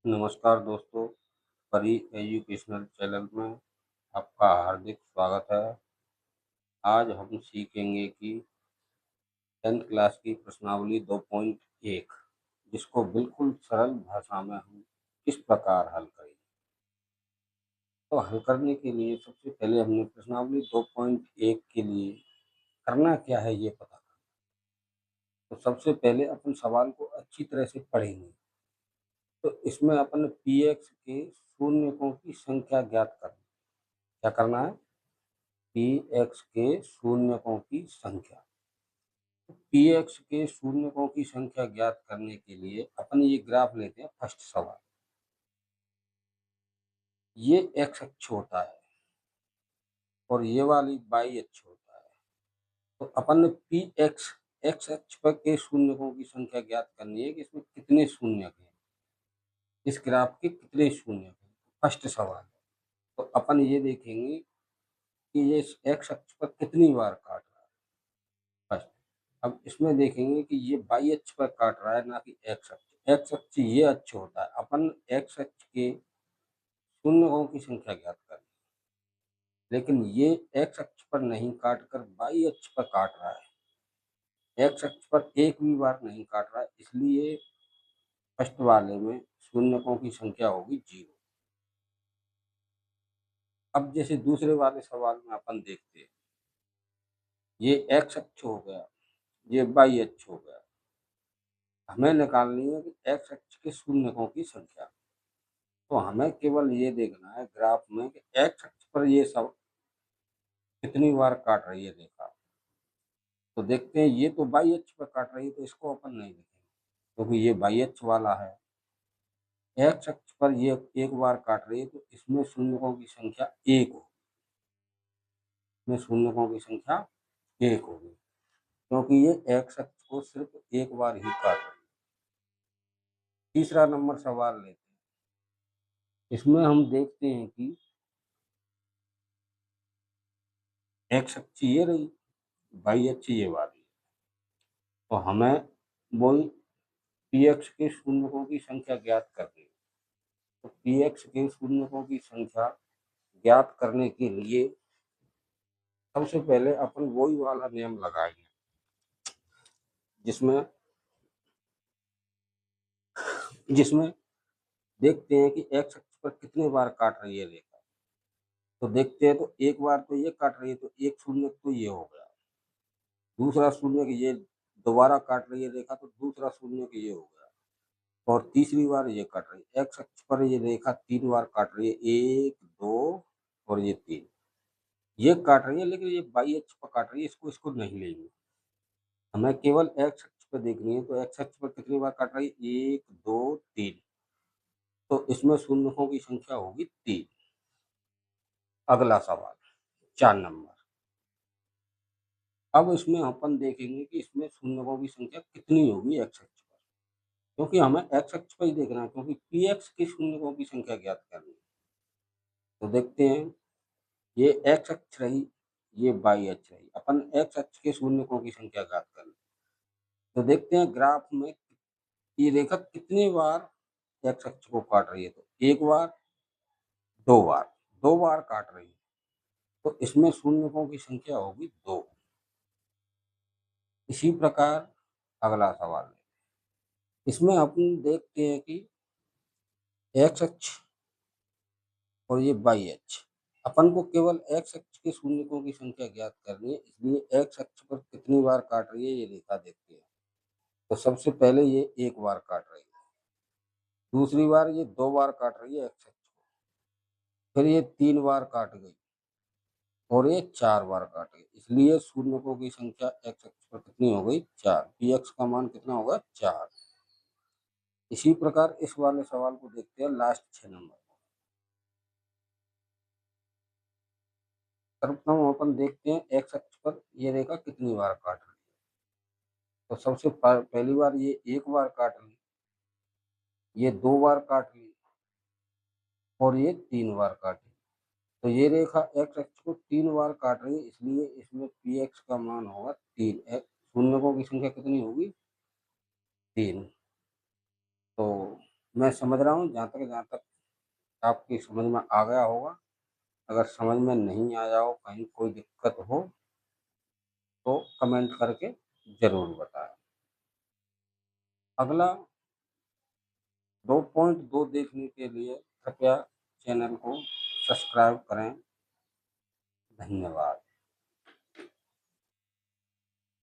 नमस्कार दोस्तों, परी एजुकेशनल चैनल में आपका हार्दिक स्वागत है। आज हम सीखेंगे कि 10th क्लास की प्रश्नावली 2.1 जिसको बिल्कुल सरल भाषा में हम किस प्रकार हल करें। तो हल करने के लिए सबसे पहले हमने प्रश्नावली 2.1 के लिए करना क्या है ये पता करना। तो सबसे पहले अपन सवाल को अच्छी तरह से पढ़ेंगे। तो इसमें अपन पी एक्स के शून्यकों की संख्या ज्ञात करना। क्या करना है? पी एक्स के शून्यकों की संख्या। पी एक्स के शून्यकों की संख्या ज्ञात करने के लिए अपन ये ग्राफ लेते हैं। फर्स्ट सवाल, ये एक्स अक्ष होता है और ये वाली वाई अक्ष होता है। तो अपन ने पी एक्स एक्स अक्ष पर के शून्यकों की संख्या ज्ञात करनी है कि इसमें कितने शून्यक हैं, इस ग्राफ के कितने शून्यक हैं। फर्स्ट सवाल, तो अपन ये देखेंगे कि ये एक्स अक्ष पर कितनी बार काट रहा है। फर्स्ट, अब इसमें देखेंगे कि ये वाई अक्ष पर काट रहा है, ना कि एक्स अक्ष। एक्स अक्ष ये अक्ष होता है। अपन एक्स अक्ष के शून्यकों की संख्या ज्ञात करें, लेकिन ये एक्स अक्ष पर नहीं काट कर वाई अक्ष पर काट रहा है। एक्स अक्ष पर एक भी बार नहीं काट रहा है, इसलिए फर्स्ट वाले में शून्यकों की संख्या होगी 0। अब जैसे दूसरे वाले सवाल में अपन देखते हैं, ये एक्स अक्ष हो गया, ये वाई अक्ष हो गया। हमें निकालनी है कि एक्स अक्ष के शून्यकों की संख्या। तो हमें केवल ये देखना है ग्राफ में कि एक्स अक्ष पर ये सब कितनी बार काट रही है रेखा। तो देखते हैं, ये तो वाई अक्ष पर काट रही है, तो इसको अपन नहीं लिखेंगे क्योंकि ये वाई अक्ष वाला है। एक्स अक्ष पर ये एक बार काट रही है, तो इसमें शून्यकों की संख्या 1 हो, इसमें शून्यकों की संख्या 1 होगी क्योंकि ये एक्स अक्ष को सिर्फ एक बार ही काट रही है। तीसरा नंबर सवाल लेते हैं। इसमें हम देखते हैं कि एक्स अक्ष ये रही, वाई अक्ष ये वाली। तो हमें वही पी एक्स के शून्यकों की संख्या ज्ञात करनी है। तो पी एक्स के शून्यकों की संख्या ज्ञात करने के लिए सबसे पहले अपन वही वाला नियम लगाएंगे जिसमें जिसमें देखते हैं कि एक्स अक्ष पर कितने बार काट रही है रेखा। तो देखते हैं, तो एक बार तो ये काट रही है, तो एक शून्य तो ये हो गया। दूसरा शून्य कि ये दोबारा काट रही है रेखा, तो दूसरा शून्य कि ये हो गया। और तीसरी बार ये काट रही है। एक्स अक्ष पर ये रेखा 3 बार काट रही है, 1 2 और ये 3 ये काट रही है, लेकिन ये वाई अक्ष पर काट रही है, इसको इसको नहीं लेंगे। हमें केवल एक्स अक्ष पर देखनी है। तो एक्स अक्ष पर कितनी बार काट रही है? 1 2 3। तो इसमें शून्यकों की संख्या होगी 3। अगला सवाल 4 नंबर। अब इसमें अपन देखेंगे कि इसमें शून्यकों की संख्या कितनी होगी एक्स अक्ष पर, क्योंकि हमें एक्स अक्ष पर ही देखना है, क्योंकि पी एक्स के शून्यकों की संख्या ज्ञात करनी है। तो देखते हैं, ये एक्स अक्ष रही, ये वाई अक्ष रही। अपन एक्स अक्ष के शून्यकों की संख्या ज्ञात करनी। तो देखते हैं ग्राफ में ये रेखा कितनी बार एक्स अक्ष को काट रही है। तो एक बार, 2 बार, 2 बार काट रही है, तो इसमें शून्यकों की संख्या होगी 2। इसी प्रकार अगला सवाल है। इसमें अपन देखते हैं कि एक्स अक्ष और ये वाई अक्ष, अपन को केवल एक्स अक्ष के शून्यकों की संख्या ज्ञात करनी है, इसलिए एक्स अक्ष पर कितनी बार काट रही है ये रेखा देखते हैं। तो सबसे पहले ये एक बार काट रही है, दूसरी बार ये 2 बार काट रही है एक्स अक्ष को, फिर ये 3 बार काट गई और ये 4 बार काट गई। इसलिए शून्यकों की संख्या एक्स अक्ष पर कितनी हो गई? 4। पी एक्स का मान कितना होगा? 4। इसी प्रकार इस वाले सवाल को देखते हैं, लास्ट 6 नंबर। सर्वप्रथम अपन देखते हैं एक्स अक्ष पर ये रेखा कितनी बार काट रही है। तो सबसे पहली बार ये एक बार काट ली, ये 2 बार काट ली और ये 3 बार काटी। तो ये रेखा एक्स अक्ष को 3 बार काट रही है, इसलिए इसमें पी एक्स का मान होगा 3। शून्यकों की संख्या कितनी होगी? 3। तो मैं समझ रहा हूँ जहाँ तक आपकी समझ में आ गया होगा। अगर समझ में नहीं आया हो, कहीं कोई दिक्कत हो तो कमेंट करके ज़रूर बताएं। अगला 2.2 देखने के लिए कृपया चैनल को सब्सक्राइब करें। धन्यवाद।